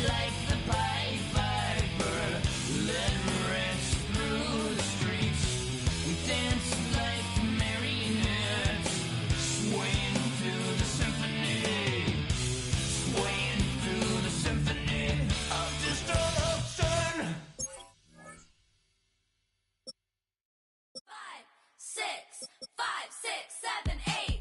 like the Pied Piper, let rest through the streets. We dance like marionettes, swaying through the symphony, swaying through the symphony of destruction. 5, 6, 5, 6, 7, 8.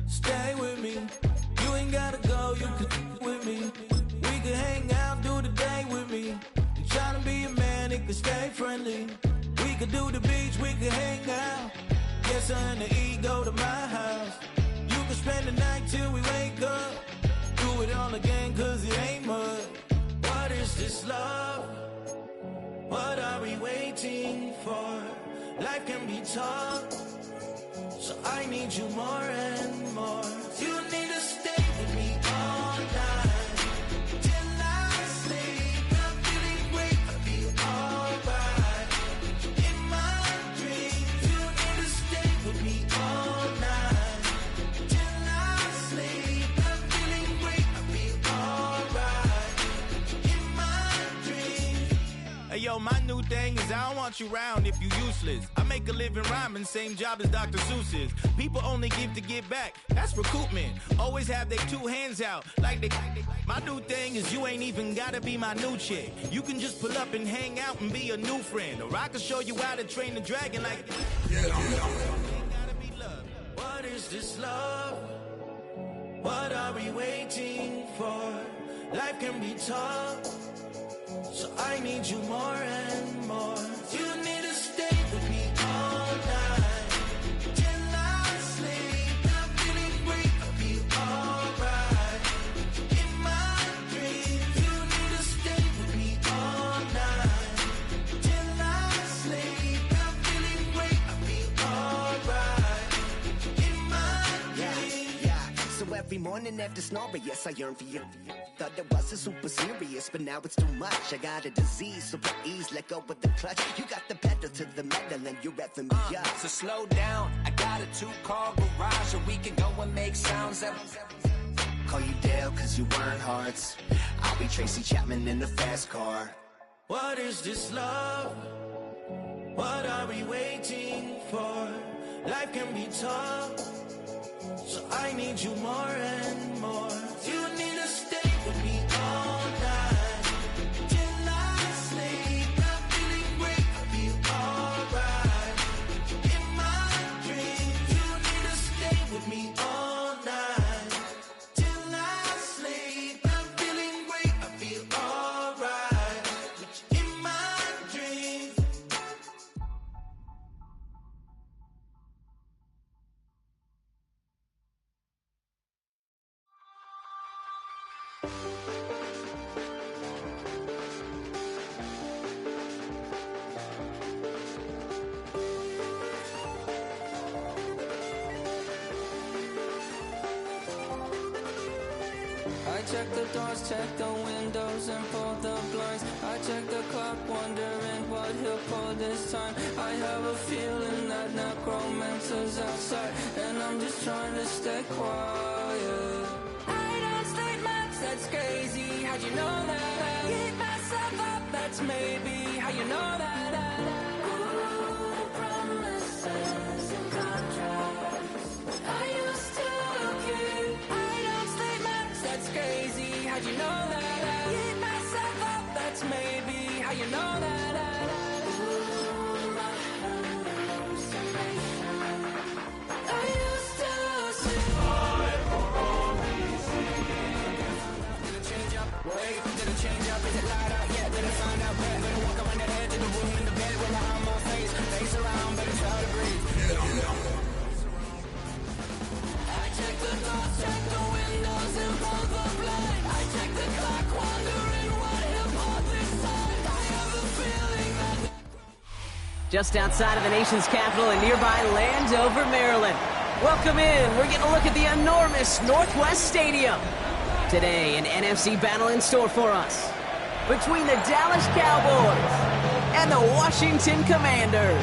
Stay with me, you ain't gotta go, you can with me. We can hang out, do the day with me. I'm trying to be a man, it can stay friendly. We could do the beach, we could hang out. Yes, her and the E go to my house. You can spend the night till we wake up. Do it all again, cause it ain't mud. What is this love? What are we waiting for? Life can be tough, so I need you more and more. You need to stay with me all night till I sleep. I'm feeling great, I'll be alright. In my dreams, you need to stay with me all night till I sleep. I'm feeling great, I'll be alright. In my dreams. Hey yo, my new thing is I don't want you round if you useless. I make a living rhyming, same job as Dr. Seuss's. People only give to get back, that's recoupment. Always have their two hands out, like they. My new thing is you ain't even gotta be my new chick. You can just pull up and hang out and be a new friend. Or I can show you how to train the dragon like. Ain't gotta be love. What is this love? What are we waiting for? Life can be tough, so I need you more and more. You need to stay with me all night till I sleep. I'm feeling great, I'll be alright. In my dreams, you need to stay with me all night till I sleep. I'm feeling great, I'll be alright. In my dreams. Yeah. So every morning after snoring, yes, I yearn for you. Thought it wasn't super serious, but now it's too much. I got a disease, so please let go of the clutch. You got the pedal to the metal and you're revving me up. So slow down, I got a 2-car garage, or we can go and make sounds that. Call you Dale, cause you weren't hearts. I'll be Tracy Chapman in the fast car. What is this love? What are we waiting for? Life can be tough, so I need you more and more. You need to stay with me all night till I sleep. I'm feeling great, I'll be alright. In my dreams, you need to stay with me all night till I sleep. I'm feeling great, I'll be alright. In my dreams. check the doors, check the windows, and pull the blinds. I check the clock, wondering what he'll pull this time. I have a feeling that necromancer's outside, and I'm just trying to stay quiet. I don't sleep much, that's crazy. How'd you know that? Keep myself up, that's maybe how you know that. Ooh, promises and contracts. Are you still okay? I don't sleep much, that's crazy. How'd you know that? Keep myself up, that's maybe how you know that. Ooh, my hallucination. Are you still asleep? Did it change up? Wait, did it change up? Is it light out? Yeah, did it find out? Better walk around the edge of the room in the bed with my arm on face around, better try to breathe. I check the doors, check the windows, and pull the blind. I check the clock, wondering what he'll pull this time. I have a feeling that. Just outside of the nation's capital in nearby Landover, Maryland. Welcome in. We're getting a look at the enormous Northwest Stadium. Today, an NFC battle in store for us between the Dallas Cowboys and the Washington Commanders.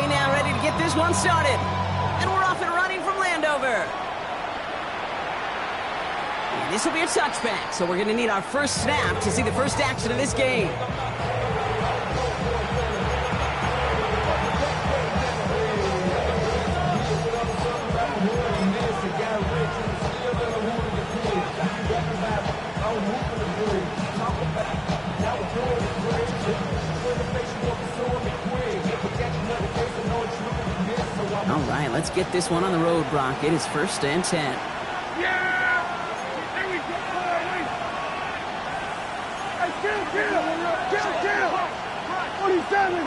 Now ready to get this one started. And we're off and running from Landover. And this will be a touchback, so we're going to need our first snap to see the first action of this game. All right, let's get this one on the road, Brock. It is 1st and 10. Yeah! There we go! Hey, kill! 47!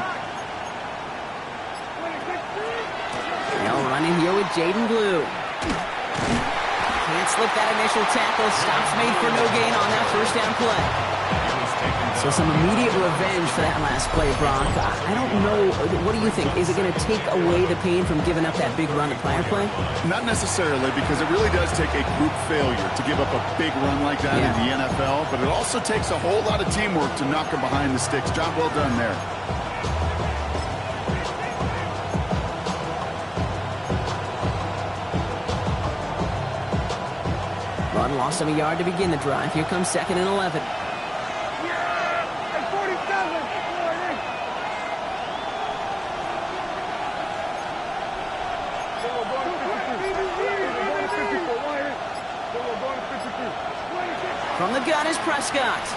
They'll run in here with Jaden Blue. Can't slip that initial tackle. Stops made for no gain on that first down play. So some immediate revenge for that last play, Brock. I don't know. What do you think? Is it going to take away the pain from giving up that big run the prior play? Not necessarily, because it really does take a group failure to give up a big run like that in the NFL. But it also takes a whole lot of teamwork to knock them behind the sticks. Job well done there. Run lost him a yard to begin the drive. Here comes 2nd and 11. From the gun is Prescott.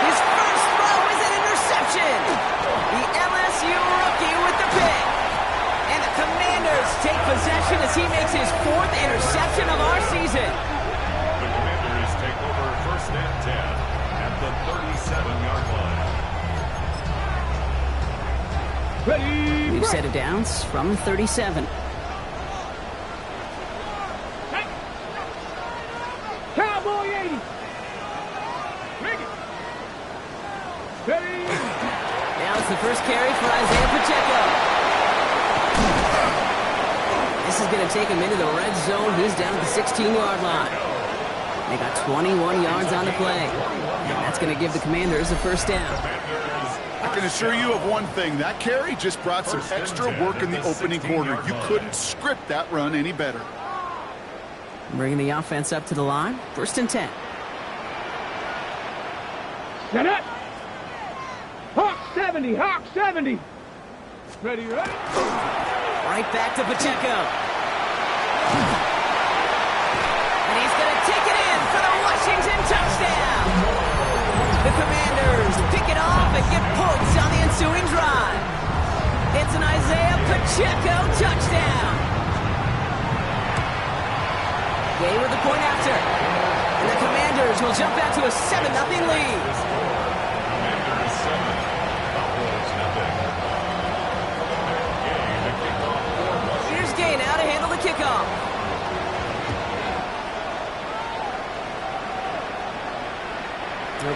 His first throw is an interception. The LSU rookie with the pick. And the Commanders take possession as he makes his 4th interception of our season. The Commanders take over 1st and 10 at the 37-yard line. We've set it down from 37. Cowboy 80! Now it's the first carry for Isaiah Pacheco. This is going to take him into the red zone. He's down at the 16-yard line. They got 21 yards on the play. And that's going to give the Commanders a first down. I can assure you of one thing. That carry just brought some extra work in the opening quarter. You couldn't script that run any better. Bringing the offense up to the line. 1st and 10. Set up! Hawk 70! Hawk 70! Ready? Right back to Pacheco. And he's going to take it in for the Washington touchdown. The Commanders pick it off and get points on the ensuing drive. It's an Isaiah Pacheco touchdown. Gay with the point after. And the Commanders Commanders will jump out to a 7-0 lead. Commanders 7, Cowboys nothing. Gay, the kickoff for Washington. Here's Gay now to handle the kickoff.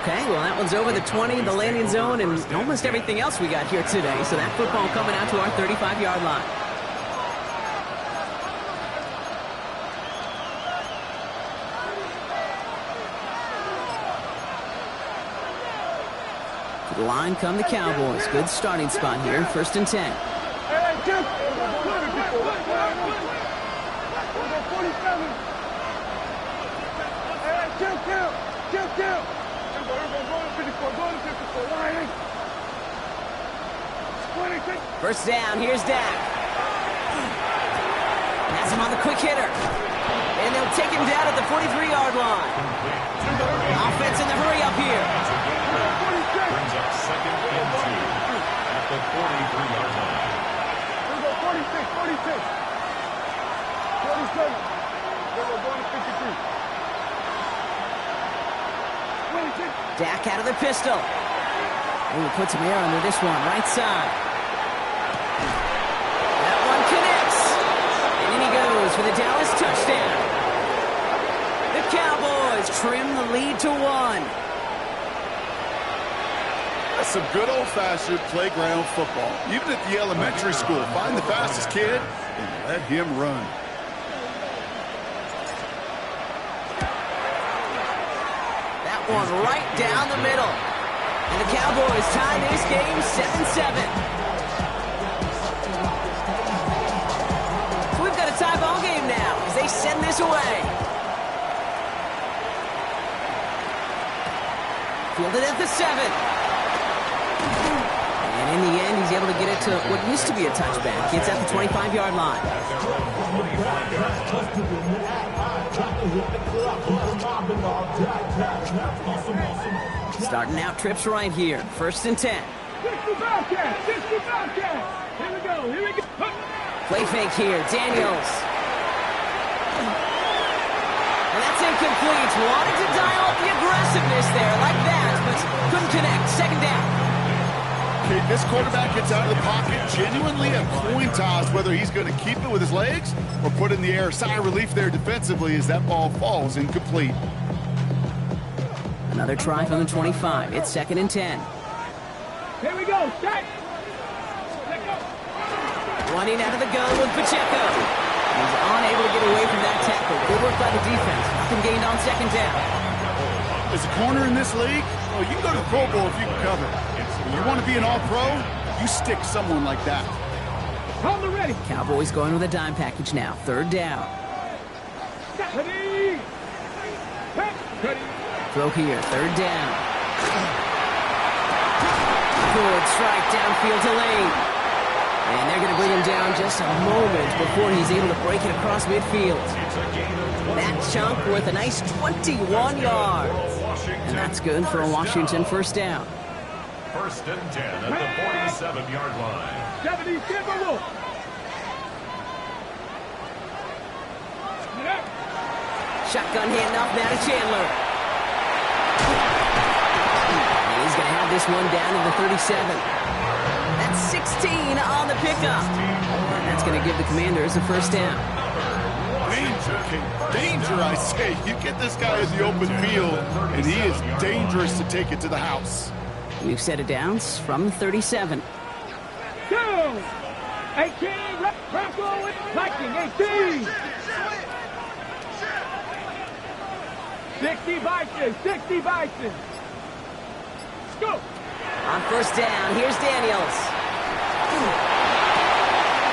Okay, well, that one's over the 20, the landing zone, and almost everything else we got here today. So that football coming out to our 35-yard line. To the line come the Cowboys. Good starting spot here, 1st and 10. Hey, Jim! 47! Hey, Jim, count! Jim, count! Go to 54, go to 54, line 26. First down, here's Dak. Has him on the quick hitter. And they'll take him down at the 43-yard line. Offense in the hurry up here. Brings up 2nd and 2 at the 43-yard line. Here we go, 46, 47. Here we go, 53. Dak out of the pistol. Ooh, puts some air under this one, right side. That one connects. And in he goes for the Dallas touchdown. The Cowboys trim the lead to 1. That's some good old-fashioned playground football. Even at the elementary school, find the fastest kid and let him run. One right down the middle. And the Cowboys tie this game 7-7. So we've got a tie ball game now as they send this away. Fielded at the 7. And in the end, he's able to get it to what used to be a touchback. Gets at the 25-yard line. Starting out trips right here. 1st and 10. 60 Bobcats! 60 Bobcats! Here we go, here we go. Play fake here. Daniels. And that's incomplete. Wanted to dial up the aggressiveness there like that, but couldn't connect. 2nd down. Okay, this quarterback gets out of the pocket, genuinely a coin toss whether he's going to keep it with his legs or put it in the air. Sigh of relief there defensively as that ball falls incomplete. Another try from the 25. It's 2nd and 10. Here we go, set! Running out of the gun with Pacheco. He's unable to get away from that tackle. Good work by the defense. Nothing gained on 2nd down. As a corner in this league, well, you can go to the Pro Bowl if you can cover. When you want to be an all-pro, you stick someone like that. On the ready. Cowboys going with a dime package now. 3rd down. Ready. Ready. Throw here. 3rd down. Good strike downfield to Lane. And they're going to bring him down just a moment before he's able to break it across midfield. That chunk worth a nice 21 yards. And that's good for a Washington 1st down. 1st and 10 at the 47-yard line. 77. Shotgun handoff now to Chandler. And he's going to have this one down in the 37. That's 16 on the pickup. And that's going to give the Commanders a 1st down. Danger, I say. You get this guy in the open field, and he is dangerous to take it to the house. We've set it down from the 37. 2. 18. Bronco with Viking. 18. 60 Bison. 60 Bison. Go. On 1st down, here's Daniels.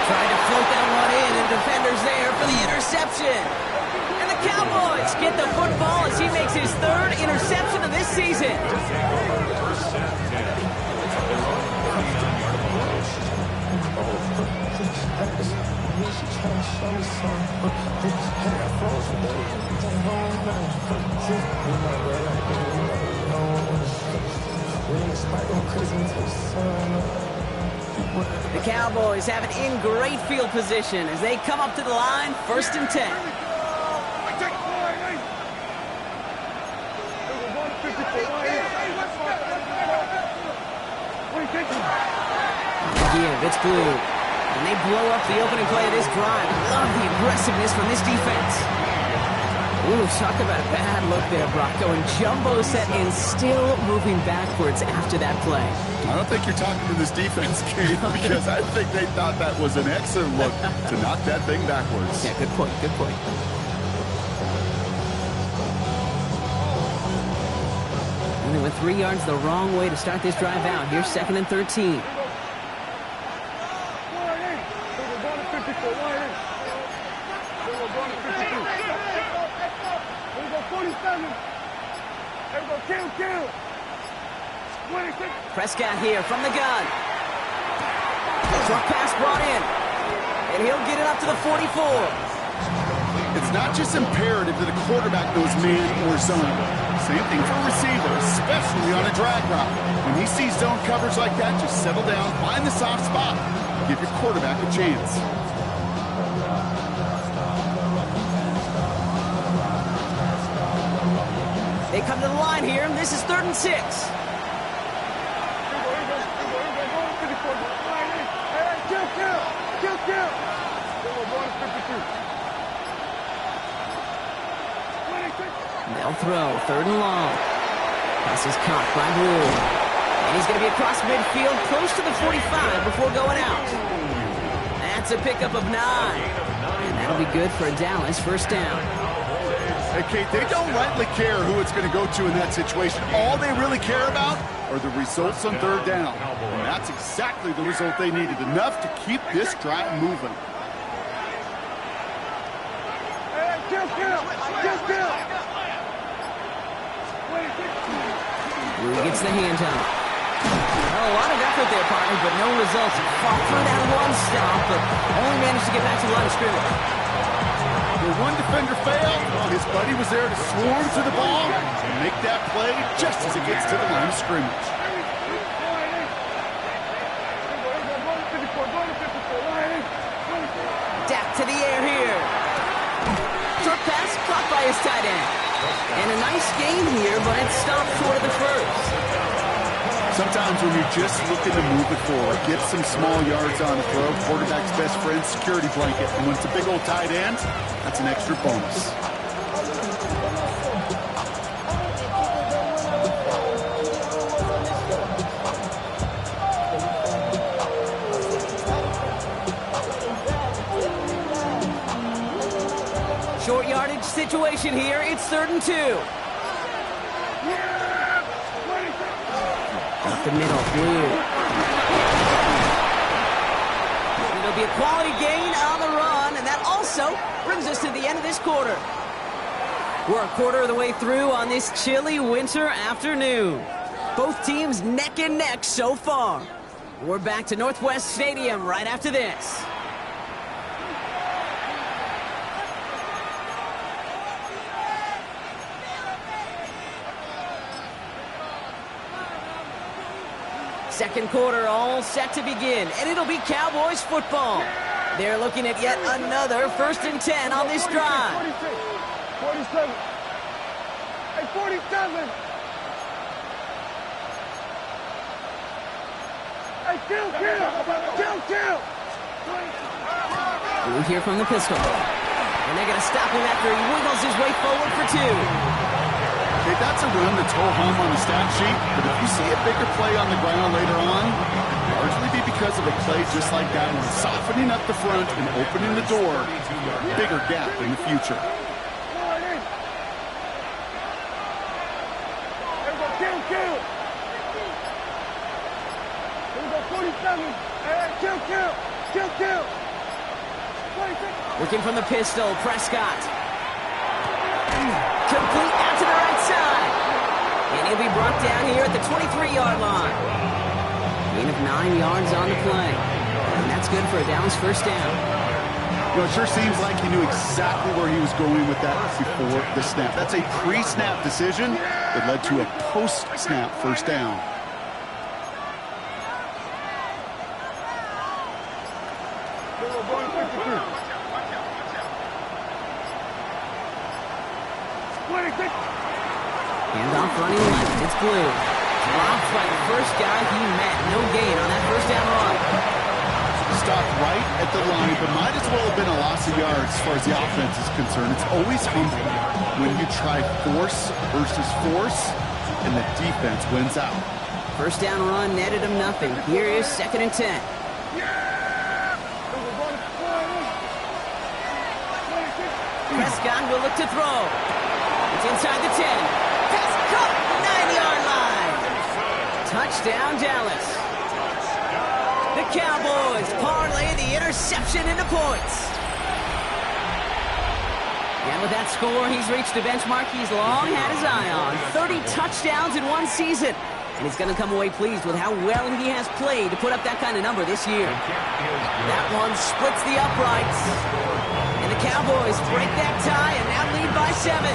Trying to float that one in, and defenders there for the interception. And the Cowboys get the football as he makes his 3rd interception of this season. The Cowboys have it in great field position as they come up to the line, 1st and 10. Give, it's blue. And they blow up the opening play of this drive. Love the aggressiveness from this defense. Ooh, talk about a bad look there, Brock. Going jumbo set and still moving backwards after that play. I don't think you're talking to this defense, Kate, because I think they thought that was an excellent look to knock that thing backwards. Yeah, good point, good point. And they went 3 yards the wrong way to start this drive out. Here's 2nd and 13. Prescott here from the gun. Short pass brought in. And he'll get it up to the 44. It's not just imperative that a quarterback knows man or zone. Same thing for a receiver, especially on a drag route. When he sees zone coverage like that, just settle down, find the soft spot, give your quarterback a chance. They come to the line here, and this is 3rd and 6. They'll throw, 3rd and long. Pass is caught by Blue. And he's going to be across midfield, close to the 45 before going out. That's a pickup of 9. And that'll be good for a Dallas 1st down. Hey, Kate, they don't rightly care who it's going to go to in that situation. All they really care about are the results on 3rd down. And that's exactly the result they needed, enough to keep this drive moving. Blue gets the hand up. Well, a lot of effort there, partner, but no results. Fought through that one stop, but only managed to get back to the line of scrimmage. When one defender failed, his buddy was there to swarm to the ball and make that play just as it gets to the line of scrimmage. Dak to the air here. Short pass caught by his tight end. And a nice game here, but it's stopped short of the 1st. Sometimes when you're just looking to move it forward, get some small yards on the throw, quarterback's best friend, security blanket. And when it's a big old tight end, that's an extra bonus. Short yardage situation here. It's 3rd and 2. Up the middle, Blue. It'll be a quality gain on the run, and that also brings us to the end of this quarter. We're a quarter of the way through on this chilly winter afternoon. Both teams neck and neck so far. We're back to Northwest Stadium right after this. Second quarter all set to begin, and it'll be Cowboys football. They're looking at yet another 1st and 10 on this drive. 47. Hey, 47. Hey, kill. Blue here from the pistol. And they're going to stop him after he wiggles his way forward for 2. Okay, that's a run that's whole home on the stat sheet, but if you see a bigger play on the ground later on, it'll largely be because of a play just like that one, softening up the front and opening the door, bigger gap in the future. Kill. Working from the pistol, Prescott. Complete out to the right side. And he'll be brought down here at the 23-yard line. Gain of 9 yards on the play. And that's good for a Dallas 1st down. You know, it sure seems like he knew exactly where he was going with that before the snap. That's a pre-snap decision that led to a post-snap 1st down. Handoff running left. It's Blue. Dropped by the first guy he met. No gain on that first down run. Stopped right at the line, but might as well have been a loss of yards as far as the offense is concerned. It's always humbling when you try force versus force, and the defense wins out. First down run netted him nothing. Here is 2nd and 10. Prescott will look to throw. It's inside the 10. Pass caught, 9-yard line. Touchdown, Dallas. The Cowboys parlay the interception into points. And with that score, he's reached a benchmark he's long had his eye on. 30 touchdowns in one season. And he's going to come away pleased with how well he has played to put up that kind of number this year. That one splits the uprights. And the Cowboys break that tie and now lead by 7.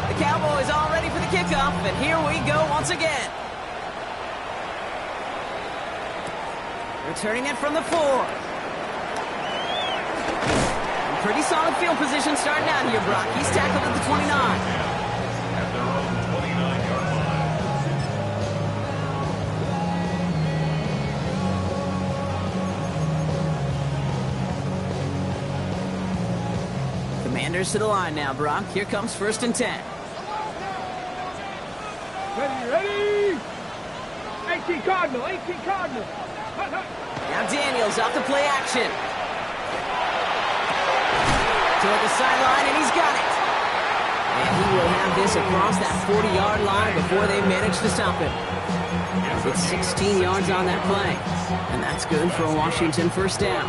The Cowboys all ready for the kickoff, and here we go once again. Returning it from the 4. Pretty solid field position starting out here, Brock. He's tackled at the 29. At their own 29-yard line. Commanders to the line now, Brock. Here comes 1st and 10. Ready? 18 Cardinal. Now Daniels off the play action. Toward the sideline, and he's got it. And he will have this across that 40-yard line before they manage to stop him. It's 16 yards on that play. And that's good for a Washington first down.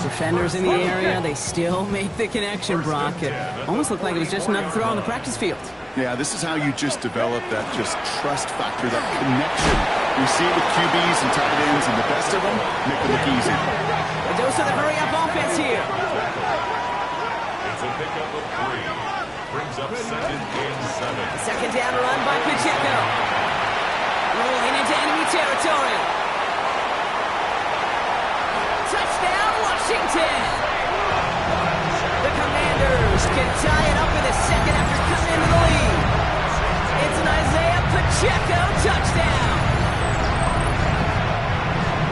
Defenders in the area, they still make the connection, Brock. It almost looked like it was just another throw on the practice field. Yeah, this is how you just develop that just trust factor, that connection. We see it with QBs and tight ends, and the best of them make it look easy. A dose of the hurry-up offense here. It's a pickup of 3. Brings up 2nd and 7. Second down run by Pic6. Rolling into enemy territory. Touchdown, Washington! The Commanders can tie it up in a second after coming into the lead. It's an Isaiah Pacheco touchdown.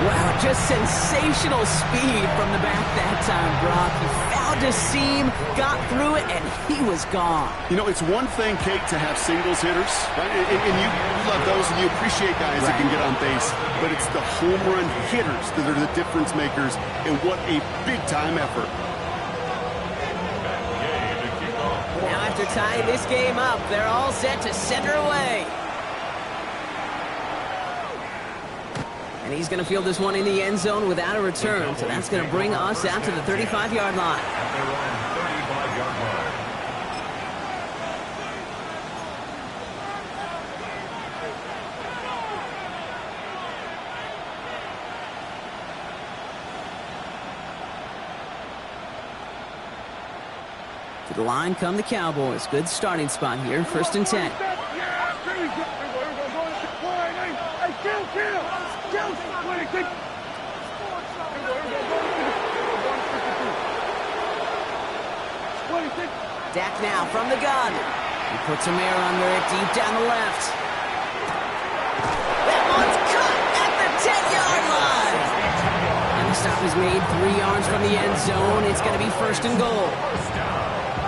Wow, just sensational speed from the back that time, Brock. He found a seam, got through it, and he was gone. You know, it's one thing, Kate, to have singles hitters, right? And you love those, and you appreciate guys that can get on base. But it's the home run hitters that are the difference makers, and what a big-time effort. Now after tying this game up, they're all set to center away. And he's going to field this one in the end zone without a return. So that's going to bring us out to the 35-yard line. At their own 35-yard line. To the line come the Cowboys. Good starting spot here. 1st and 10. Dak now from the gun. He puts a mirror under it deep down the left. That one's cut at the 10-yard line. And the stop is made 3 yards from the end zone. It's going to be 1st and goal.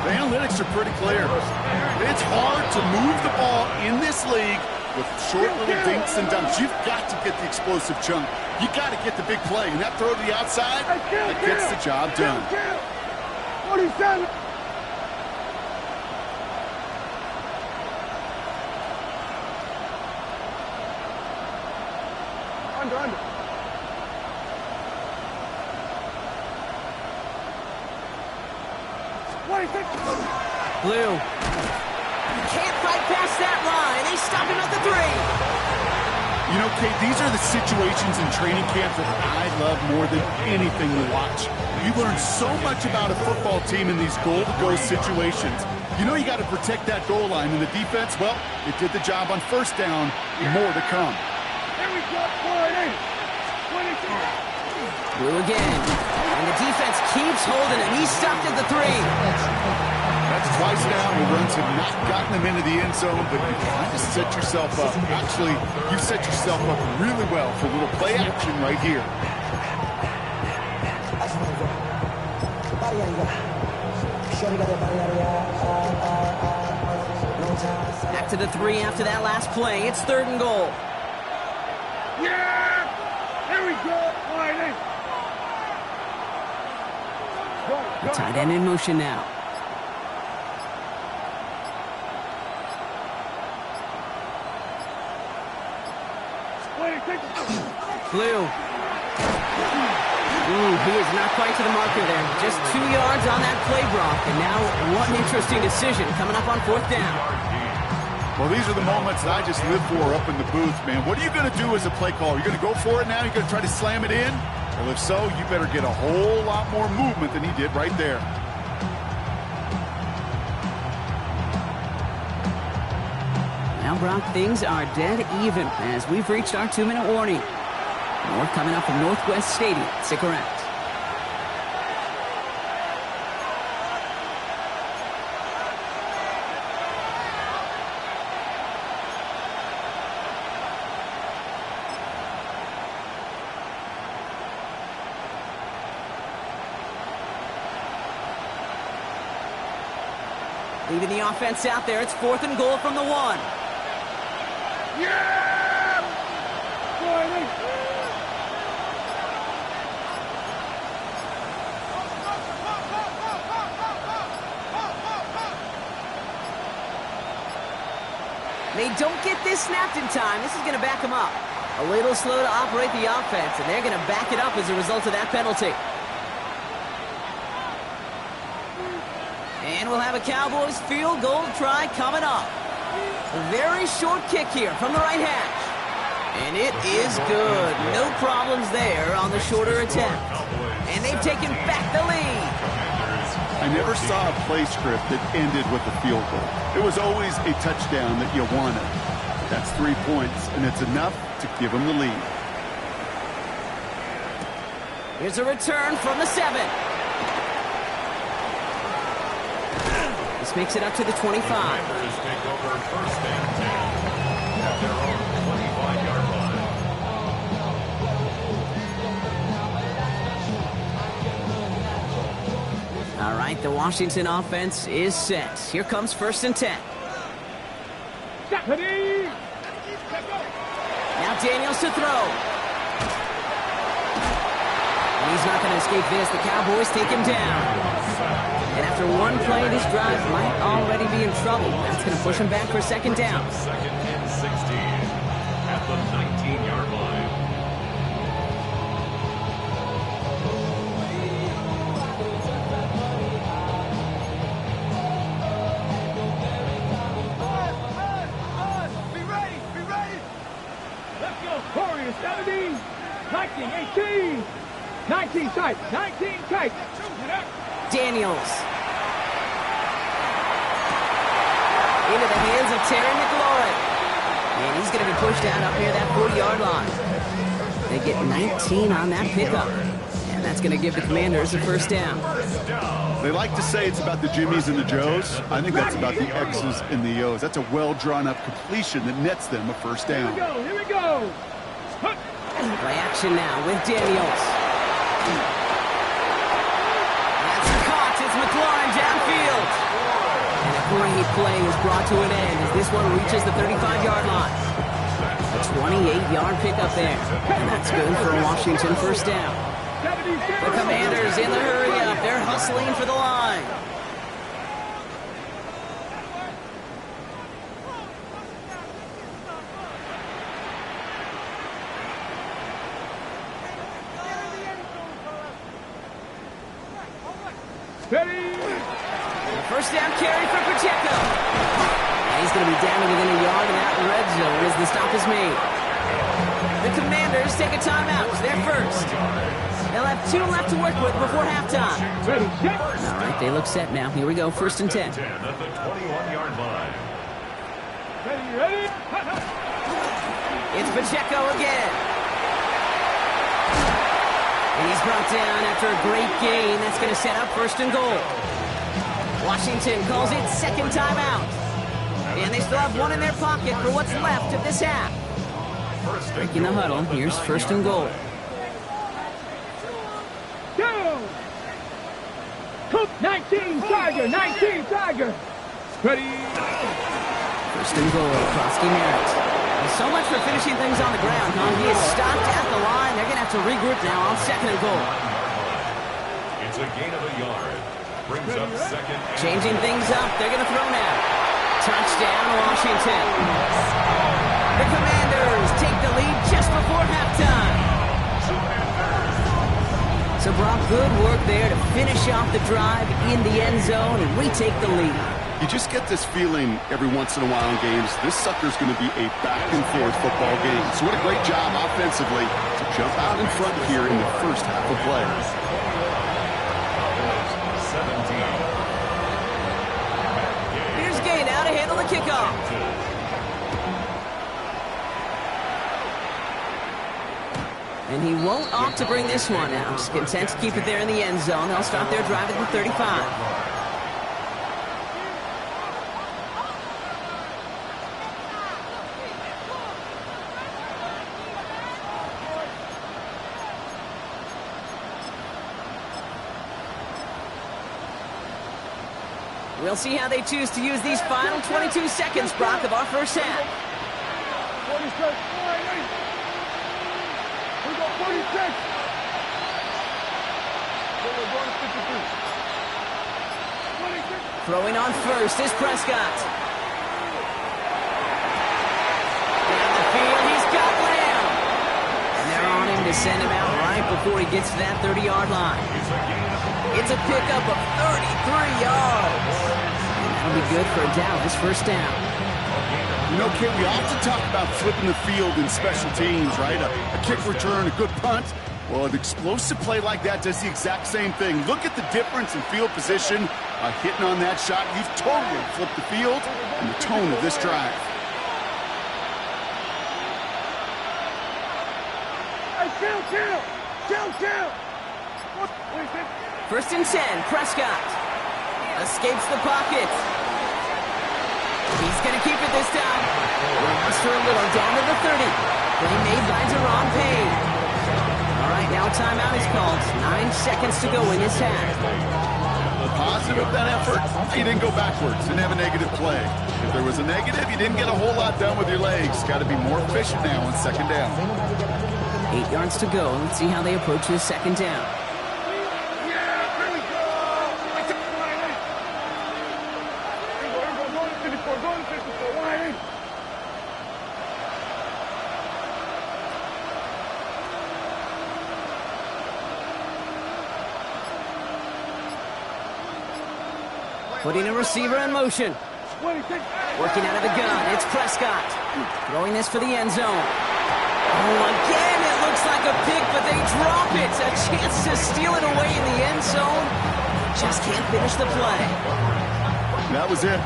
The analytics are pretty clear. It's hard to move the ball in this league with short little dinks and dumps. You've got to get the explosive chunk. You got to get the big play. And that throw to the outside, that gets the job done. 47. Under. Blue. Can't fight past that line. They stop him at the 3. You know, Kate, these are the situations in training camp that I love more than anything to watch. You learn so much about a football team in these goal-to-go situations. You know you got to protect that goal line, and the defense, well, it did the job on first down. More to come. Here we go, 40. 22. Blue again. And the defense keeps holding him. He's stopped at the 3. That's twice now. The runs have not gotten them into the end zone, but you kind of set yourself up. Actually, you set yourself up really well for a little play action right here. Back to the 3 after that last play. It's 3rd and goal. Yeah! There we go! All right, then. The tight end in motion now. Blue. Ooh, he is not quite to the marker there. Just 2 yards on that play, Brock. And now, what an interesting decision coming up on 4th down. Well, these are the moments that I just live for up in the booth, man. What are you going to do as a play caller? You're going to go for it now? You're going to try to slam it in? Well, if so, you better get a whole lot more movement than he did right there. Now, Brock, things are dead even as we've reached our 2-minute warning. More coming up from Northwest Stadium. Stick around. Leaving the offense out there. It's 4th and goal from the 1. Yeah! Boy, They don't get this snapped in time. This is going to back them up. A little slow to operate the offense, and they're going to back it up as a result of that penalty. And we'll have a Cowboys field goal try coming up. A very short kick here from the right hash. And it is good. No problems there on the shorter attempt. And they've taken back the lead. I never saw a play script that ended with a field goal. It was always a touchdown that you wanted. That's 3 points, and it's enough to give them the lead. Here's a return from the 7. This makes it up to the 25. Take over 1st and 10 at their own 25-yard line. All right, the Washington offense is set. Here comes 1st and 10. Now Daniels to throw. And he's not going to escape this. The Cowboys take him down. And after one play, this drive might already be in trouble. That's going to push him back for a 2nd down. 2nd and 16 at the 19-yard line. Be ready! Let's go! Warriors, 17, 19, 18, 19 tight, 19 tight. Daniels. Into the hands of Terry McLaurin. And he's going to be pushed out up near that 40-yard line. They get 19 on that pickup. And that's going to give the Commanders a 1st down. They like to say it's about the Jimmies and the Joes. I think that's about the X's and the O's. That's a well-drawn-up completion that nets them a 1st down. Here we go! Play action now with Daniels. That's caught. It's McLaurin downfield. And a great play is brought to an end as this one reaches the 35-yard line. A 28-yard pickup there. And that's good for a Washington 1st down. The Commanders in the hurry-up. They're hustling for the line. Ready! The 1st down carry for Pacheco. And he's going to be down to within a yard in that red zone as the stop is made. The Commanders take a timeout. They're first. They'll have 2 left to work with before halftime. Ready, set. All right, they look set now. Here we go, 1st and 10. 10 at the 21-yard line. Ready! It's Pacheco again. And he's brought down after a great gain. That's going to set up first and goal. Washington calls it second timeout. And they still have one in their pocket for what's left of this half. Breaking the huddle, here's first and goal. Go! Cook 19, Tiger, 19, Tiger. Ready? First and goal, Pic6 Cmdrs. So much for finishing things on the ground, huh? He is stopped at the line. They're going to have to regroup now on second and goal. It's a gain of a yard. Brings up second. Changing things up. They're going to throw now. Touchdown, Washington. The Commanders take the lead just before halftime. So, Brock, good work there to finish off the drive in the end zone and retake the lead. You just get this feeling every once in a while in games, this sucker's going to be a back-and-forth football game. So what a great job offensively to jump out in front here in the first half of play. 17. Here's Gay now to handle the kickoff. And he won't opt to bring this one out. He's content to keep it there in the end zone. They'll start their drive at the 35. We'll see how they choose to use these final 22 seconds, Brock, of our first half. 46. We got 46. We're going to 53. 26. Throwing on first is Prescott. Down the field, he's got Lamb. And they're on him to send him out right before he gets to that 30-yard line. It's a pickup of 33 yards. And that'll be good for a down, this first down. You know, Kit, we often talk about flipping the field in special teams, right? A kick return, a good punt. Well, an explosive play like that does the exact same thing. Look at the difference in field position. By hitting on that shot, you've totally flipped the field and the tone of this drive. Hey, chill. First and 10, Prescott. Escapes the pocket. He's going to keep it this time. Muster a little down to the 30. Play made by Deron Payne. All right, now timeout is called. 9 seconds to go in this half. The positive of that effort, you didn't go backwards. Didn't have a negative play. If there was a negative, you didn't get a whole lot done with your legs. Got to be more efficient now on second down. 8 yards to go. Let's see how they approach this second down. Putting a receiver in motion. Working out of the gun. It's Prescott. Throwing this for the end zone. Oh, again, it looks like a pick, but they drop it. A chance to steal it away in the end zone. Just can't finish the play. That was it.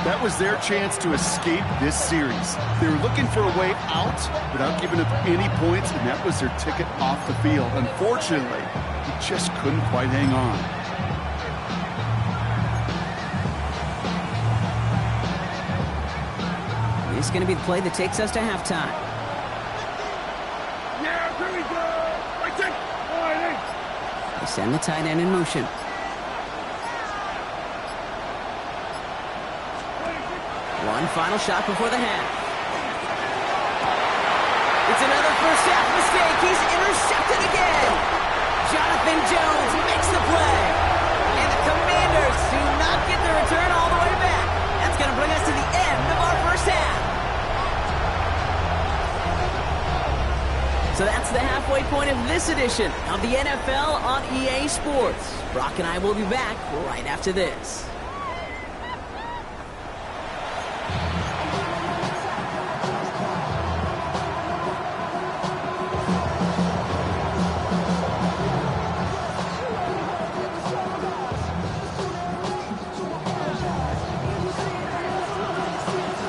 That was their chance to escape this series. They were looking for a way out without giving up any points, and that was their ticket off the field. Unfortunately, he just couldn't quite hang on. This is going to be the play that takes us to halftime. Yeah, here we go. They send the tight end in motion. One final shot before the half. It's another first half mistake. He's intercepted again. Jonathan Jones makes the play. And the Commanders do not get the return all the way back. That's going to bring us to the end of our first half. So that's the halfway point of this edition of the NFL on EA Sports. Brock and I will be back right after this.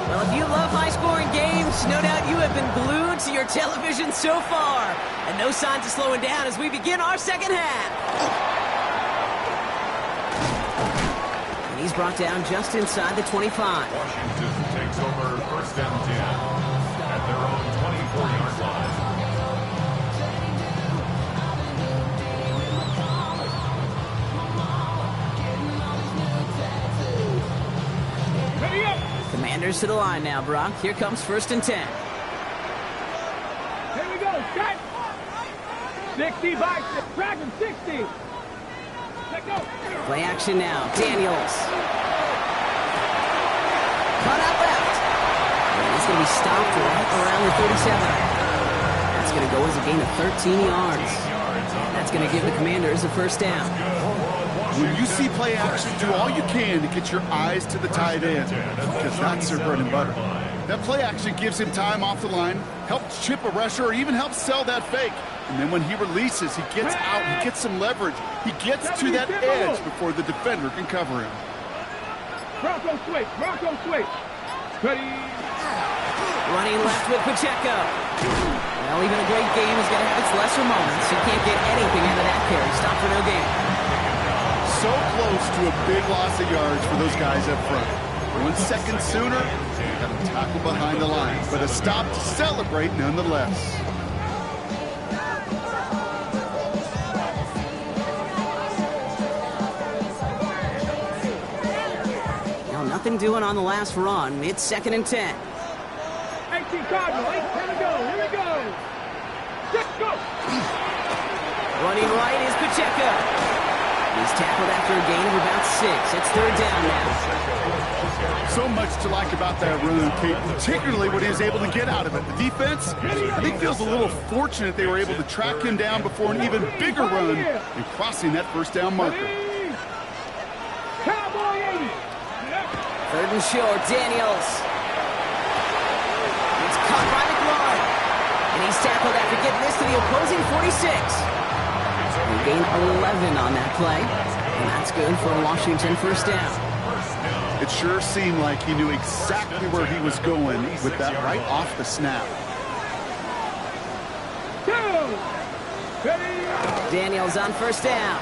Well, if you love high-scoring games, no doubt you have been glued to your television so far. And no signs of slowing down as we begin our second half. And he's brought down just inside the 25. Washington takes over first and 10 at their own 24-yard line. Commanders to the line now, Brock. Here comes first and 10. Here we go, set. 60 by track him, 60. Let go. Play action now. Daniels. Cut out left. And he's going to be stopped right around the 37. That's going to go as a gain of 13 yards. That's going to give the Commanders a first down. When you see play action, do all you can to get your eyes to the tight end, because that's their bread and butter. That play action gives him time off the line, helps chip a rusher, or even helps sell that fake. And then when he releases, he gets out, he gets some leverage. He gets to that edge before the defender can cover him. Bronco switch, Bronco switch. Ready. Running left with Pacheco. Well, even a great game is going to have its lesser moments. You can't get anything out of that carry. Stop for no gain. So close to a big loss of yards for those guys up front. 1 second sooner, they got him tackled behind the line, but a stop to celebrate nonetheless. Now, nothing doing on the last run. It's second and 10. 18 Cardinal, 8, here we go, here we go. Let's go. Running right is Pacheco. He's tackled after a gain of about 6. It's third down now. So much to like about that run, Kate, particularly what he was able to get out of it. The defense, I think, feels a little fortunate they were able to track him down before an even bigger run and crossing that first down marker. Cowboy 80. Third and short, Daniels. It's caught by McLaurin. And he's tackled after getting this to the opposing 46. He gained 11 on that play, and that's good for a Washington first down. It sure seemed like he knew exactly where he was going with that right off the snap. Daniels on first down.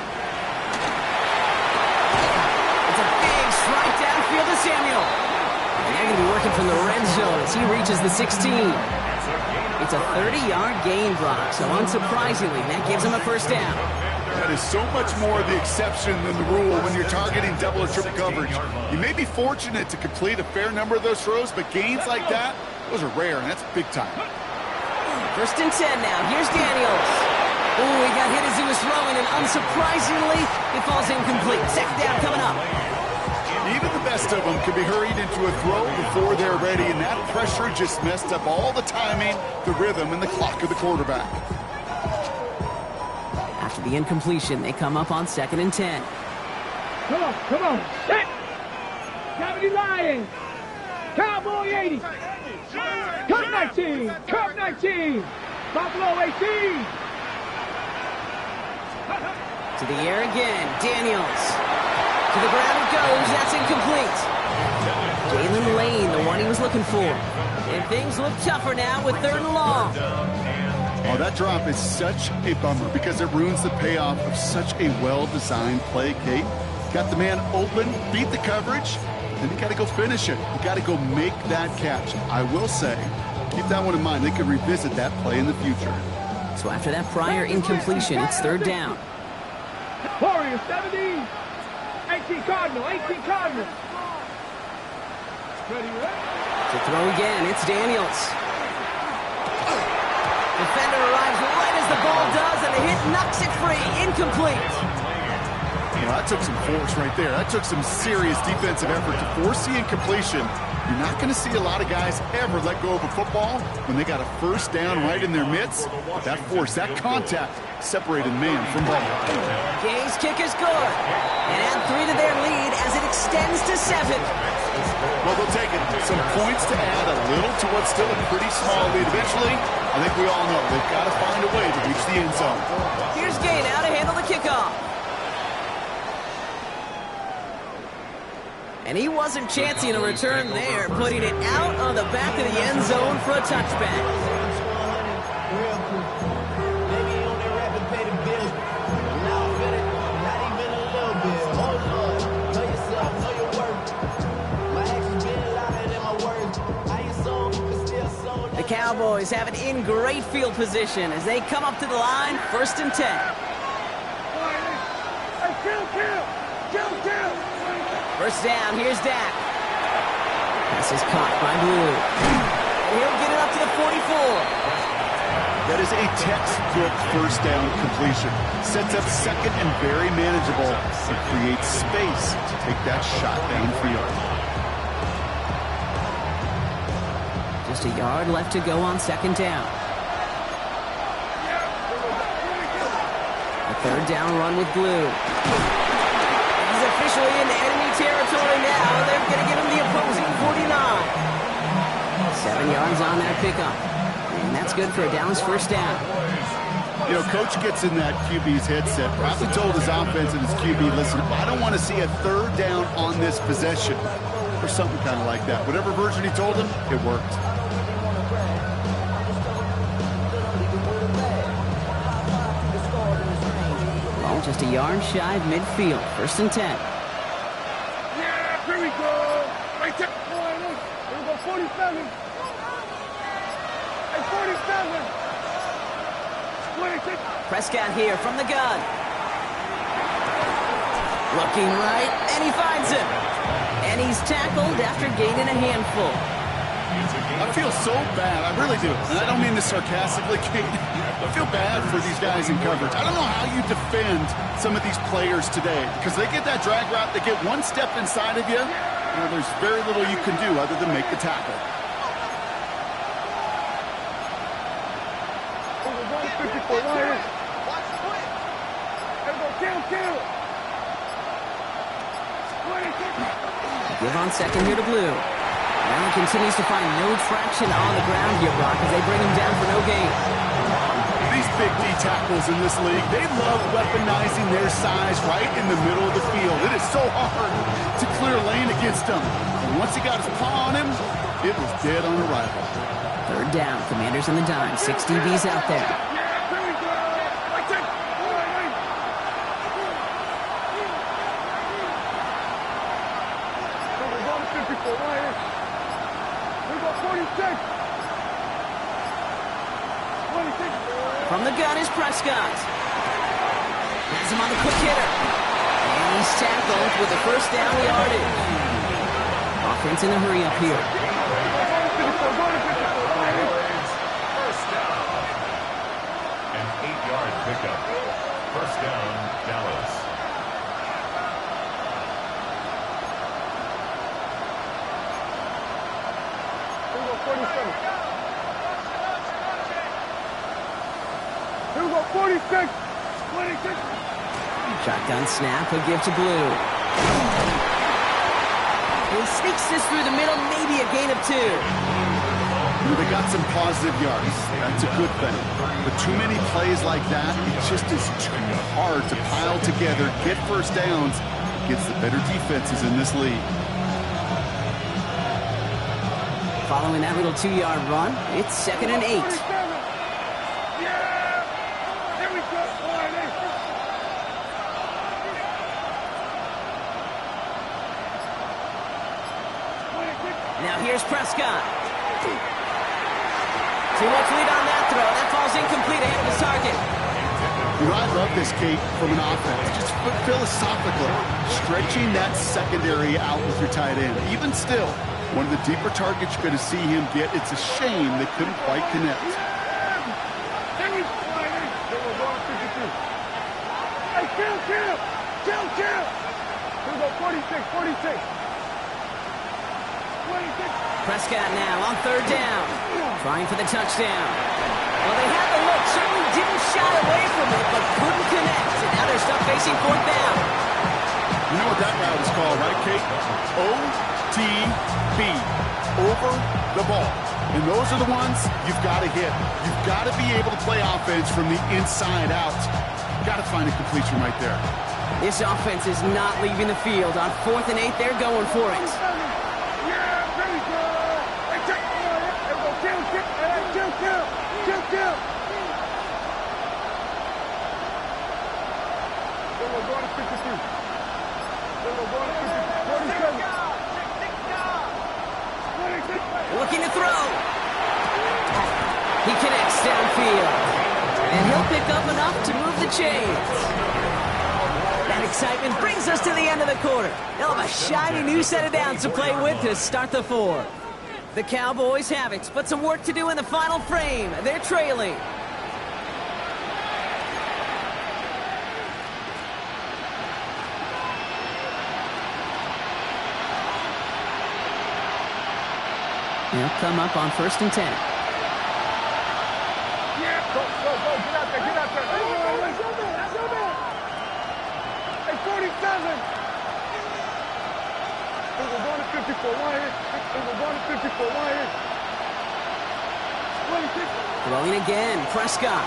It's a big strike downfield to Samuel. And they're going to be working from the red zone as he reaches the 16. It's a 30-yard gain, Brock, so unsurprisingly, that gives him a first down. That is so much more the exception than the rule when you're targeting double or triple coverage. You may be fortunate to complete a fair number of those throws, but gains like that, those are rare, and that's big time. First and 10 now. Here's Daniels. Ooh, he got hit as he was throwing, and unsurprisingly, it falls incomplete. Second down coming up. Even the best of them can be hurried into a throw before they're ready, and that pressure just messed up all the timing, the rhythm, and the clock of the quarterback. After the incompletion, they come up on second and 10. Come on, come on. Set. Cavity Lions. Cowboy 80. Cup 19. Cup 19. Buffalo 18. To the air again. Daniels. To the ground it goes. That's incomplete. Jalen Lane, the one he was looking for. And things look tougher now with third and long. Oh, that drop is such a bummer because it ruins the payoff of such a well-designed play, Kate. Got the man open, beat the coverage, then you got to go finish it. You got to go make that catch. I will say, keep that one in mind. They could revisit that play in the future. So after that prior incompletion, it's third down. Warriors 70. 18 Cardinal. 18 Cardinal. Ready, To throw again, it's Daniels. Defender arrives right as the ball does, and the hit knocks it free. Incomplete. Well, that took some force right there. That took some serious defensive effort to force the incompletion. You're not going to see a lot of guys ever let go of a football when they got a first down right in their midst. But that force, that contact, separated man from ball. Gay's kick is good. And add 3 to their lead as it extends to 7. Well, they'll take it. Some points to add a little to what's still a pretty small lead. Eventually, I think we all know they've got to find a way to reach the end zone. Here's Gay now to handle the kickoff. And he wasn't chancing a return there, putting it out on the back of the end zone for a touchback. The Cowboys have it in great field position as they come up to the line, 1st and 10. First down, here's Dak. This is caught by Blue. And he'll get it up to the 44. That is a textbook first down completion. Sets up second and very manageable and creates space to take that shot downfield. Just a yard left to go on 2nd down. A 3rd down run with Blue. He's officially in enemy territory now. They're going to give him the opposing 49. 7 yards on that pickup. And that's good for a Dallas 1st down. You know, Coach gets in that QB's headset, probably told his offense and his QB, listen, I don't want to see a 3rd down on this possession. Or something kind of like that. Whatever version he told him, it worked. Well, just a yard shy of midfield. 1st and 10. Yeah, here we go. Right there. Here we go, 47. Hey, 47. 26. Prescott here from the gun. Looking right, and he finds him. And he's tackled after gaining a handful. I feel so bad. I really do. And I don't mean this sarcastically, Kate. I feel bad for these guys in coverage. I don't know how you defend some of these players today because they get that drag route, they get one step inside of you, and there's very little you can do other than make the tackle. Give on 2nd here to Blue. Now he continues to find no traction on the ground here, Brock, as they bring him down for no gain. These big D tackles in this league, they love weaponizing their size right in the middle of the field. It is so hard to clear lane against them. And once he got his paw on him, it was dead on arrival. 3rd down, Commanders in the dime. 6 DBs out there. From the gun is Prescott. Has him on the quick hitter. And he's tackled with the 1st down yardage. Offense in a hurry up here. First down. An 8-yard pickup. First down, Dallas. Here we go, 47. Here we go, 46. 26. Shotgun snap, he'll give to Blue. He sneaks this through the middle, maybe a gain of 2. They got some positive yards. That's a good thing. But too many plays like that, it just is too hard to pile together, get first downs against the better defenses in this league. Following that little 2-yard run, it's 2nd and 8. Now here's Prescott. Too much lead on that throw. That falls incomplete ahead of his target. You know, I love this, Kate, from an offense. Just philosophically, stretching that secondary out with your tight end. Even still, one of the deeper targets you're going to see him get. It's a shame they couldn't quite connect. Hey, kill. Here we go, 46. Prescott now on 3rd down. Trying for the touchdown. Well, they had the look. Certainly didn't shy away from it, but couldn't connect. And now they're stuck facing 4th down. You know what that route is called, right, Kate? OTB. Over the ball. And those are the ones you've got to hit. You've got to be able to play offense from the inside out. Got to find a completion right there. This offense is not leaving the field. On 4th and 8, they're going for it. Yeah, very good. Hey, check. There we go. Kill. Then we're going to 53. Then we're going to 47. Looking to throw. He connects downfield. And he'll pick up enough to move the chains. That excitement brings us to the end of the quarter. They'll have a shiny new set of downs to play with to start the 4th. The Cowboys have it, but some work to do in the final frame. They're trailing. They'll come up on 1st and 10. Yeah, go. Get out there. Hey, 47. We're going to 54. Wire. We're going to 54. Wire. 26. Throwing again, Prescott.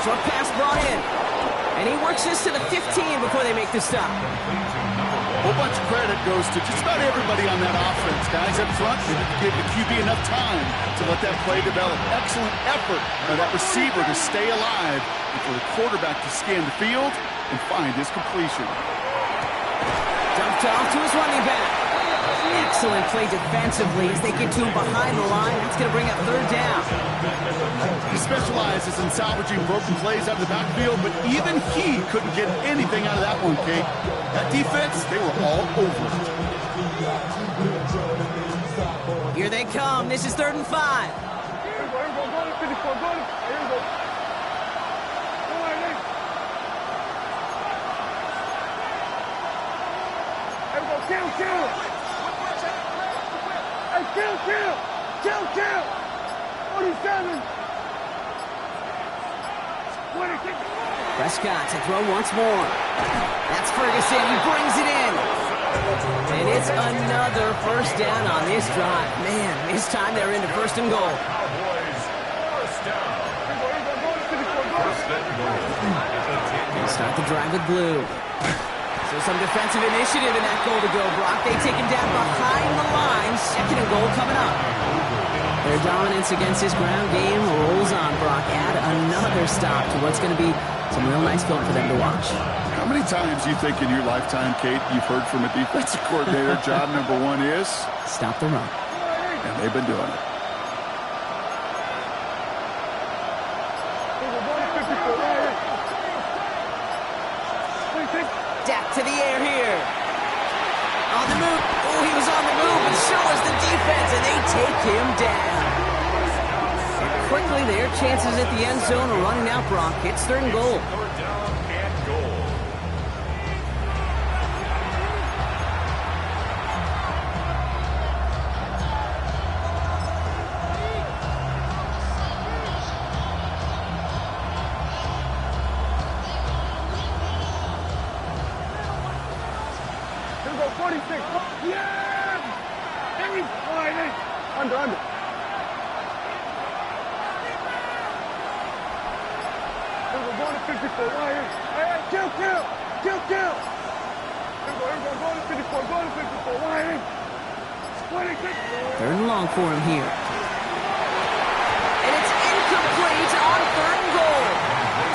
Short pass brought in. And he works this to the 15 before they make the stop. A whole bunch of credit goes to just about everybody on that offense. Guys up front, they gave the QB enough time to let that play develop. Excellent effort by that receiver to stay alive and for the quarterback to scan the field and find his completion. Dumped off to his running back. Excellent play defensively as they get to him behind the line. That's going to bring up 3rd down. He specializes in salvaging broken plays out of the backfield, but even he couldn't get anything out of that one, Kate. That defense, they were all over it. Here they come. This is 3rd and 5. Here we go. Go to 54. Here we go. All right, Nick. Here we go. Kill. Hey, kill. 47. 26. Prescott to throw once more. That's Ferguson. He brings it in. And it's another 1st down on this drive. Man, this time they're into 1st and goal. They start the drive with blue. So some defensive initiative in that goal to go, Brock. They take him down behind the line. 2nd and goal coming up. Their dominance against this ground game rolls on, Brock. Add another stop to what's going to be some real nice film for them to watch. How many times do you think in your lifetime, Kate, you've heard from a defensive coordinator, job number 1 is? Stop the run. And they've been doing it. Dak to the air here. On the move. Oh, he was on the move, and so was the defense, and they take him down. And quickly, their chances at the end zone are running out, Brock. It's 3rd and goal. 3rd down and goal. Here we go. 46. Yeah! Every Friday. Under. We're going to 54. Wire. Hey, kill. Here we go. Go to 54. Wire. 26. 3rd and long for him here. And it's incomplete on 3rd and goal.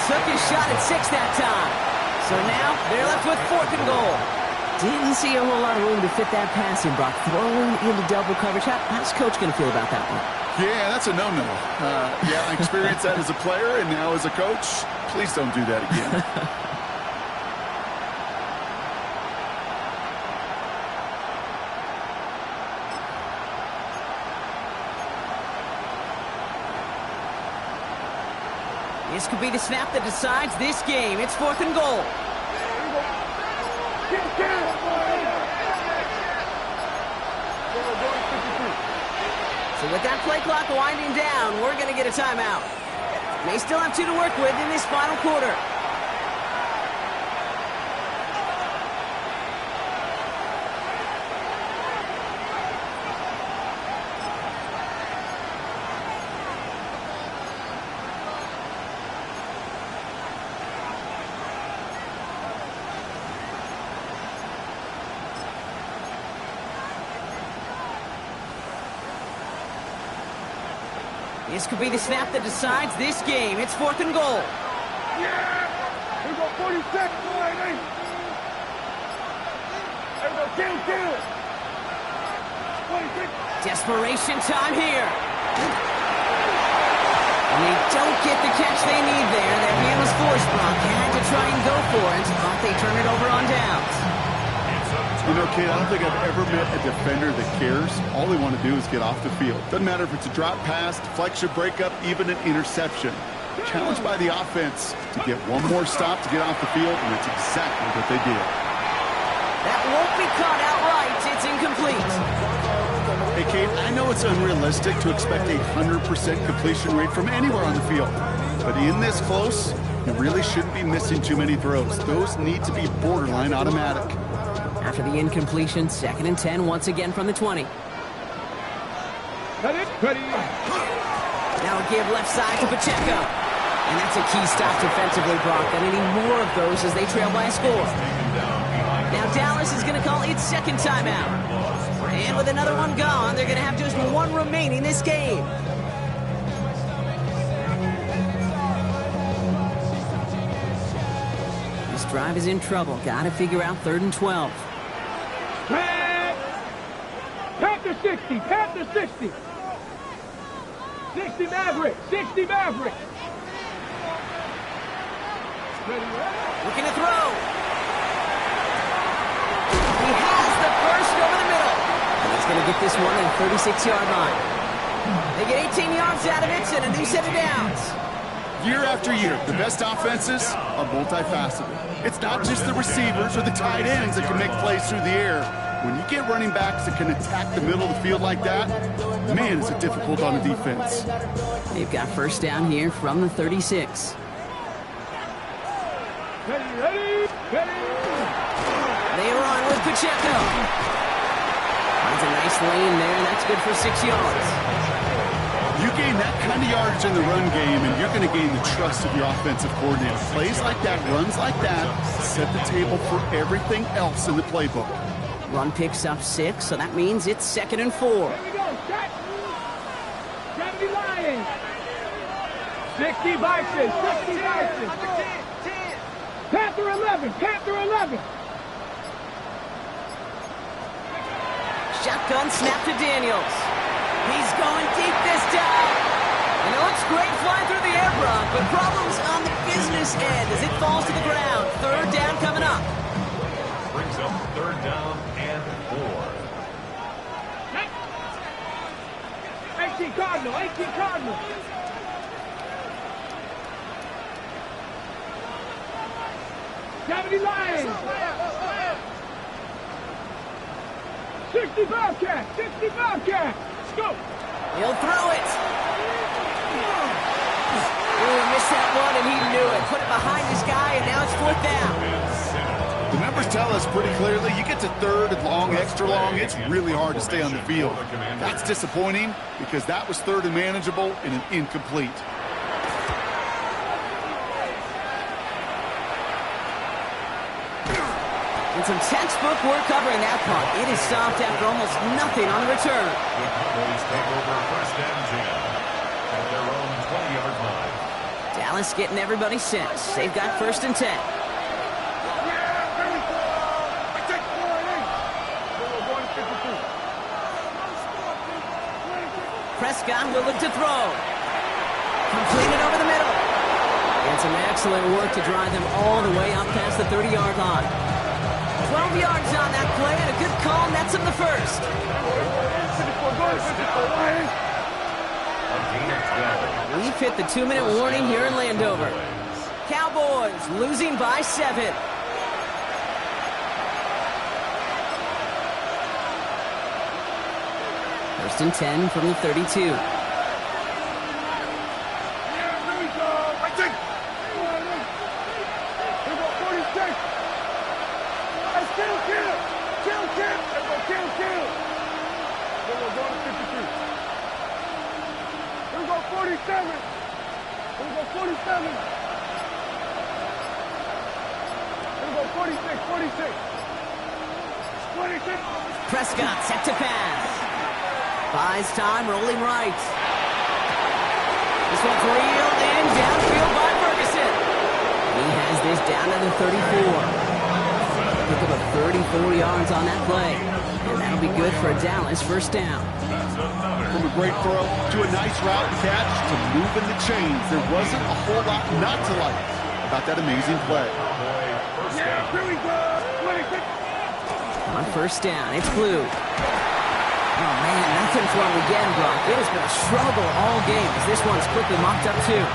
Took his shot at 6 that time. So now they're left with 4th and goal. Didn't see a whole lot of room to fit that pass in, Brock. Throwing into double coverage. How's Coach going to feel about that one? Yeah, that's a no-no. Yeah, I experienced that as a player and now as a coach. Please don't do that again. This could be the snap that decides this game. It's 4th and goal. So with that play clock winding down, we're going to get a timeout. They still have 2 to work with in this final quarter. This could be the snap that decides this game. It's 4th and goal. Yeah! Here we go, 46. All right, hey. There we go, kill. 26. Desperation time here. And they don't get the catch they need there. That man was forced, Brock. Had to try and go for it. But they turn it over on downs. You know, kid, I don't think I've ever met a defender that cares. All they want to do is get off the field. Doesn't matter if it's a drop pass, deflection, breakup, even an interception. Challenged by the offense to get one more stop to get off the field, and that's exactly what they did. That won't be caught outright. It's incomplete. Hey, Kate, I know it's unrealistic to expect a 100% completion rate from anywhere on the field. But in this close, you really shouldn't be missing too many throws. Those need to be borderline automatic. After the incompletion, 2nd and 10 once again from the 20. Ready. Now a give left side to Pacheco. And that's a key stop defensively, Brock. They need more of those as they trail by a score. Now Dallas is going to call its 2nd timeout. And with another one gone, they're going to have just one remaining this game. This drive is in trouble. Got to figure out 3rd and 12. Panther 60. 60 Maverick. Looking to throw. He has the first over the middle. And he's going to get this one at the 36-yard line. They get 18 yards out of it and a new set of downs. Year after year, the best offenses are multifaceted. It's not just the receivers or the tight ends that can make plays through the air. When you get running backs that can attack the middle of the field like that, man, is it difficult on the defense. They've got first down here from the 36. Ready. They run with Pacheco. Finds a nice lane there, and that's good for 6 yards. You gain that kind of yardage in the run game, and you're going to gain the trust of your offensive coordinator. Plays like that, runs like that, set the table for everything else in the playbook. Run picks up 6, so that means it's 2nd and 4. Here we go, shot. 70 Lions. 60 Bison. Panther 11. Shotgun snap to Daniels. He's going deep this time. And it looks great flying through the air, Brock, but problems on the business end as it falls to the ground. 3rd down coming up. Brings up 3rd down and 4. 18 Cardinal. 70 Lions. 60 Bobcat. Let's go. He'll throw it. Ooh, missed that one, and he knew it. Put it behind his guy, and now it's 4th down. The numbers tell us pretty clearly, you get to 3rd and long, extra long, it's really hard to stay on the field. That's disappointing because that was 3rd and manageable and an incomplete. And some textbook work covering that punt. It is stopped after almost nothing on the return. The Cowboys take over 1st and 10 at their own 20-yard line. Dallas getting everybody set. They've got 1st and 10. Prescott will look to throw. Completed over the middle. And some excellent work to drive them all the way up past the 30-yard line. 12 yards on that play, and a good call nets him the first. We've hit the 2-minute warning here in Landover. Cowboys losing by 7. First and 10 from the 32. Prescott set to pass. Buys time, rolling right. This one's reeled in downfield by Ferguson. He has this down to the 34. Pick up a 34 yards on that play. And that'll be good for a Dallas first down. From a great throw to a nice route and catch to moving the chains. There wasn't a whole lot not to like about that amazing play. Yeah, here we go. 26. On first down, it's Blue. Oh, man, nothing for him again, Brock. It has been a struggle all game as this one's quickly mocked up, too.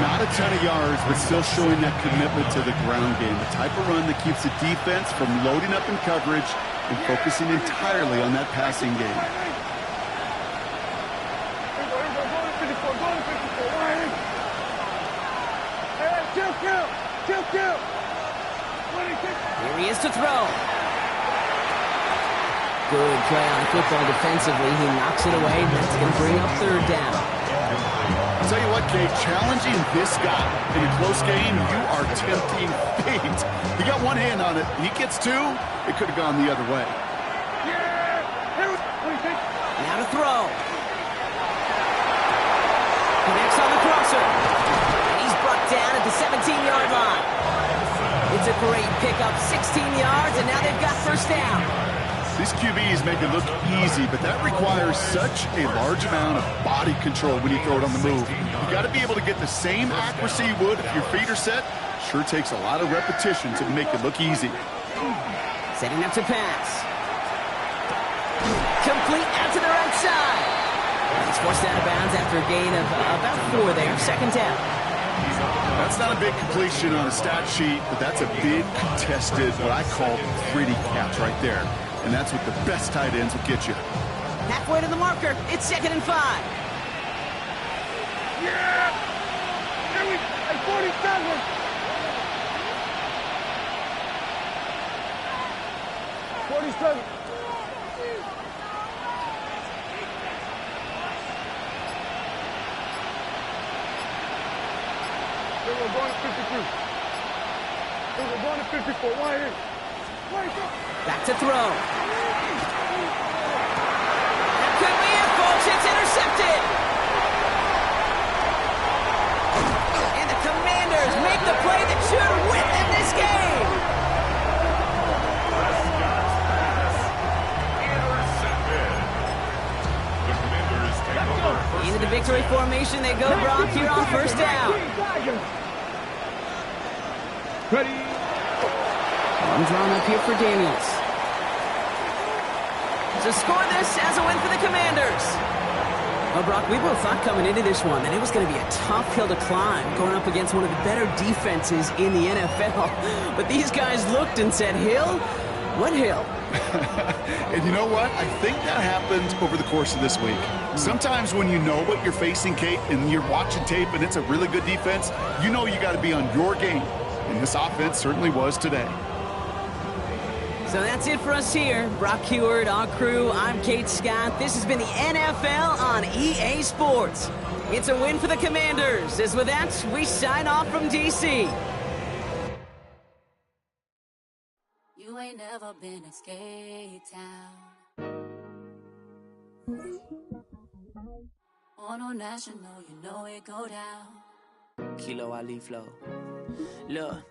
Not a ton of yards, but still showing that commitment to the ground game. The type of run that keeps the defense from loading up in coverage and focusing entirely on that passing game. Here we go. Go to 54. Go to 54. Why? Hey, kill. 26. Here he is to throw. Good play on football defensively. He knocks it away. That's going to bring up third down. I'll tell you what, Kate, challenging this guy in a close game, you are tempting fate. He got one hand on it. He gets two, it could have gone the other way. Yeah. Here we go. 26. Now to throw. Connects on the crosser. And he's brought down at the 17-yard line. It's a great pickup, 16 yards, and now they've got first down. These QBs make it look easy, but that requires such a large amount of body control when you throw it on the move. You got to be able to get the same accuracy you would if your feet are set. Sure takes a lot of repetition to make it look easy. Setting up to pass. Complete out to the right side. He's forced out of bounds after a gain of about 4 there. Second down. That's not a big completion on a stat sheet, but that's a big contested, what I call pretty catch right there. And that's what the best tight ends will get you. Halfway to the marker. It's 2nd and 5. Yeah. Here we go. 47. 47. We're going to 53. We're going to 54. Why here? Back to throw. That could be it, folks. It's intercepted. And the Commanders make the play that should win them this game. Into the victory formation they go, Brock, here on first down. Ready. One drawn up here for Daniels. To score this as a win for the Commanders. Well, Brock, we both thought coming into this one that it was going to be a tough hill to climb going up against one of the better defenses in the NFL. But these guys looked and said, Hill? What hill? And you know what? I think that happened over the course of this week. Sometimes when you know what you're facing, Kate, and you're watching tape and it's a really good defense, you know you got to be on your game. And this offense certainly was today. So that's it for us here. Brock Heward, our crew, I'm Kate Scott. This has been the NFL on EA Sports. It's a win for the Commanders. As with that, we sign off from D.C. You ain't never been a skate town. On a national, you know it go down. Kilo Ali flow. Look,